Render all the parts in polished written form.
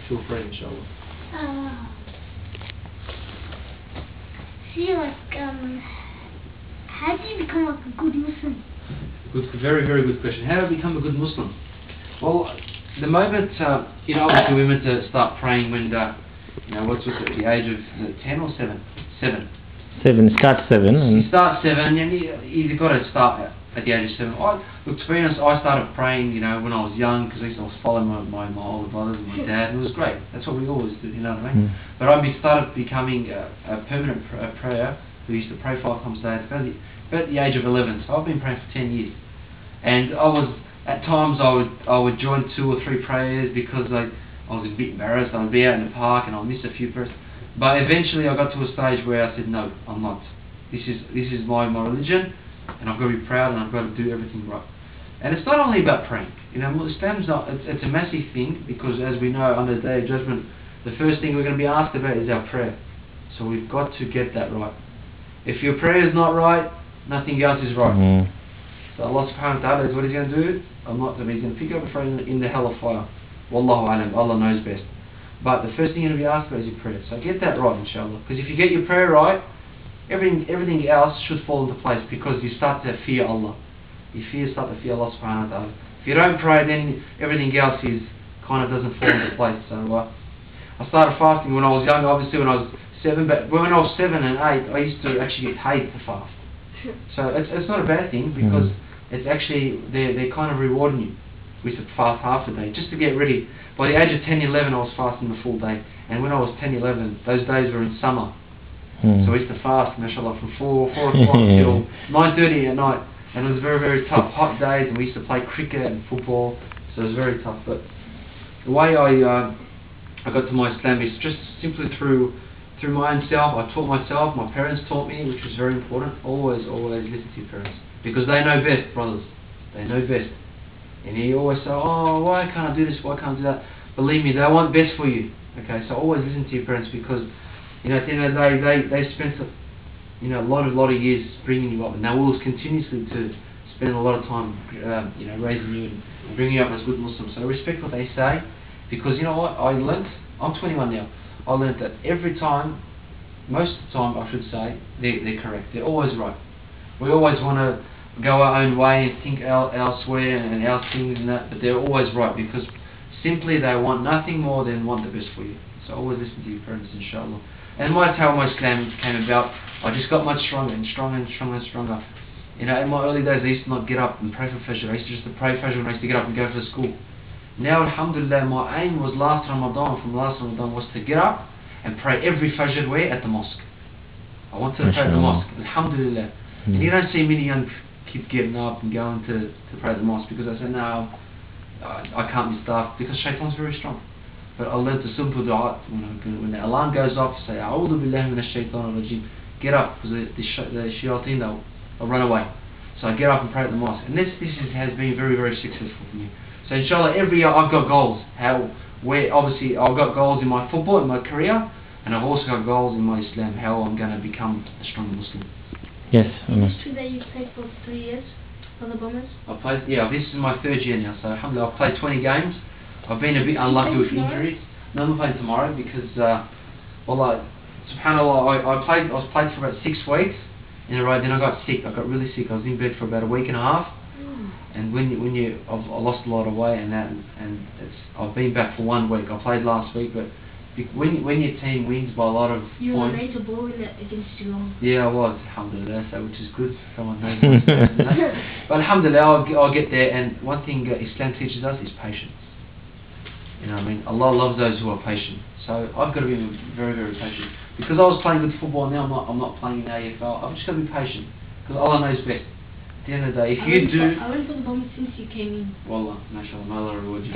feel free, inshallah. See, like, how do you become like a good Muslim? Very, very good question. How do I become a good Muslim? Well, the moment, obviously we're meant to start praying when, what's at the age of 10 or 7? 7. 7, start 7. You start 7, and you've got to start at the age of 7. Look, to be honest, I started praying, when I was young, because I used to follow my older brothers and my dad, and it was great. That's what we always do, you know what I mean? But I started becoming a permanent prayer. We used to pray 5 times a day about the age of 11. So I've been praying for 10 years. And at times I would join 2 or 3 prayers because I was a bit embarrassed. I would be out in the park and I'd miss a few prayers. But eventually I got to a stage where I said, no, I'm not. This is my religion, and I've got to be proud, and I've got to do everything right. And it's not only about praying. Islam's not. It's a massive thing, because as we know, under the Day of Judgment, the first thing we're going to be asked about is our prayer. So we've got to get that right. If your prayer is not right, nothing else is right. So Allah subhanahu wa ta'ala is what He's going to do. He's going to pick up a friend in the hell of fire. Wallahu alam, Allah knows best. But the first thing you're going to be asked about is your prayer. So get that right, inshallah. Because if you get your prayer right, everything else should fall into place, because you start to fear Allah. You start to fear Allah subhanahu wa ta'ala. If you don't pray, then everything else kind of doesn't fall into place. So I started fasting when I was young, obviously when I was 7, but when I was 7 and 8, I used to actually get paid to fast. So it's not a bad thing, because it's actually, they're kind of rewarding you. We used to fast half a day just to get ready. By the age of 10, 11, I was fasting the full day. And when I was 10, 11, those days were in summer. So we used to fast, mashallah, from 4 o'clock till 9:30 at night. And it was very, very tough, hot days, and we used to play cricket and football. So it was very tough. But the way I got to my Islam is just simply through my own self. I taught myself, my parents taught me, which was very important. Always listen to your parents, because they know best, brothers. They know best. And you always say, oh, why can't I do this, why can't I do that? Believe me, they want best for you. Okay, so always listen to your parents, because at the end of the day, they spent a lot of years bringing you up, and they will continuously to spend a lot of time raising you and bringing you up as good Muslims. So respect what they say, because you know what, I learnt, I'm 21 now, I learnt that every time, most of the time I should say, they're correct, they're always right. We always want to go our own way and think elsewhere and our things and that, but they're always right, because simply they want nothing more than want the best for you. So always listen to your parents, inshallah. And that's how my Islam came about. I just got much stronger and stronger and stronger and stronger. In my early days, I used to not get up and pray for Fajr. I used to just pray Fajr when I used to get up and go to school. Now, alhamdulillah, my aim was from last Ramadan, was to get up and pray every Fajr where? At the mosque. I wanted to pray at the mosque, alhamdulillah. And you don't see many young kids getting up and going to pray at the mosque, because I said, no, I can't be staffed, because shaitan's very strong. But I learned the simple dua, when the alarm goes off, say, A'udhu billahi minash shaitanir rajim. Get up, because the shayateen, they'll run away. So I get up and pray at the mosque. And this has been very, very successful for me. So inshallah, every year I've got goals. Obviously I've got goals in my football, in my career, and I've also got goals in my Islam, how I'm going to become a strong Muslim. Yes. It's true that you played for 3 years for the Bombers? This is my 3rd year now, so alhamdulillah, I've played 20 games. I've been a bit unlucky with injuries. No, I'm playing tomorrow, because, subhanAllah, I was played for about 6 weeks in a row, then I got sick. I got really sick. I was in bed for about a week and a half. And I lost a lot of weight and that, and I've been back for 1 week. I played last week, but when your team wins by a lot of you points... You were made to ball against Geelong. Yeah, I was, alhamdulillah, so, which is good. Someone knows. But alhamdulillah, I'll get there. And one thing Islam teaches us is patience. You know what I mean? Allah loves those who are patient. So I've got to be very, very patient. Because I was playing good football, now I'm not playing in the AFL. I've just got to be patient, because Allah knows best. At the end of the day, I went for the Bombers since you came in. Wallah, mashallah, may Allah reward you.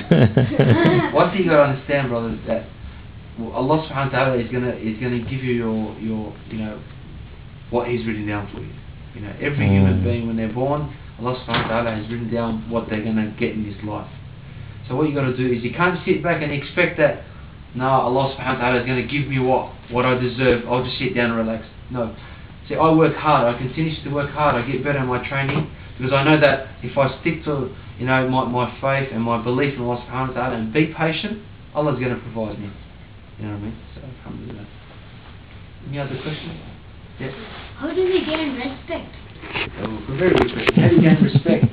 One thing you got to understand, brother, is that Allah subhanahu wa ta'ala is gonna give you your what He's written down for you. Every human being, when they're born, Allah subhanahu wa ta'ala has written down what they're gonna get in this life. So what you got to do is, you can't sit back and expect that, no, Allah subhanahu wa ta'ala is going to give me what I deserve, I'll just sit down and relax. No. See, I work hard, I continue to work hard, I get better in my training, because I know that if I stick to my faith and my belief in Allah subhanahu wa ta'ala and be patient, Allah's going to provide me. You know what I mean? So alhamdulillah. Any other questions? Yeah. How do we gain respect? Oh, very good question. How do you gain respect?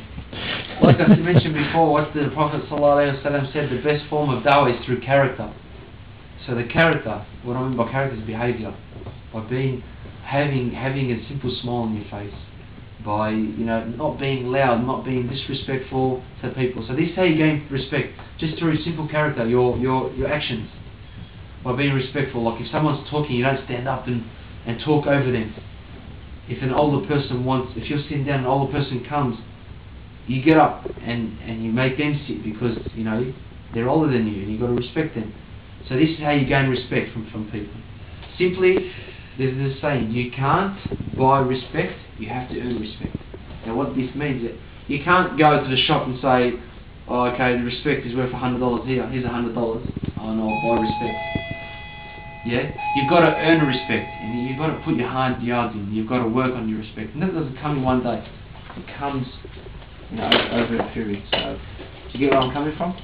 Like I mentioned before, what the Prophet ﷺ said, the best form of dawah is through character. So the character, what I mean by character is behaviour. By having a simple smile on your face. By not being loud, not being disrespectful to people. So this is how you gain respect, just through simple character, your actions. By being respectful, like if someone's talking, you don't stand up and talk over them. If an older person if you're sitting down and an older person comes, you get up and you make them sit because they're older than you and you've got to respect them. So this is how you gain respect from people. Simply, there's this saying, you can't buy respect, you have to earn respect. Now what this means is that you can't go to the shop and say, oh okay, the respect is worth $100 here, here's $100. Oh no, I'll buy respect. Yeah? You've got to earn respect, and you've got to put your hard yards in, you've got to work on your respect. And that doesn't come in one day. It comes over a period. So, do you get where I'm coming from?